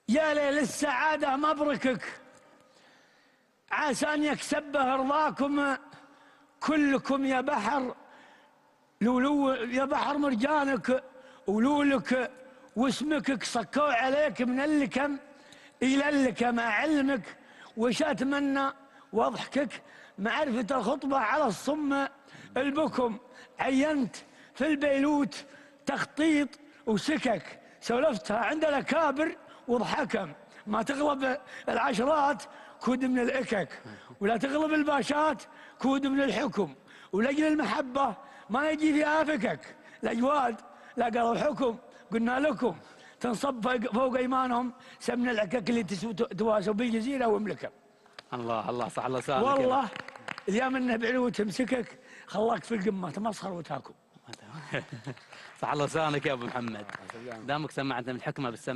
يا ليل السعادة مبركك، عسى أن يكسبه رضاكم كلكم يا بحر لولو، يا بحر مرجانك ولولك واسمك صكوا عليك من اللكم إلى اللكم مع علمك، وش أتمنى وضحكك معرفة الخطبة على الصم البكم، عينت في البيلوت تخطيط وسكك، سولفتها عند الأكابر وضحكم، ما تغلب العشرات كود من الإكك، ولا تغلب الباشات كود من الحكم، ولأجل المحبة ما يجي في آفكك، الأجواد لا قالوا الحكم قلنا لكم تنصب فوق ايمانهم سمن العكاك اللي تواسوا بالجزيره واملكها. الله الله صح الله سالك والله اليوم انه بعلو تمسكك خلاك في القمه تمسخر وتاكل. صح الله لسانك يا ابو محمد، دامك سمعت من الحكمه بالسمع.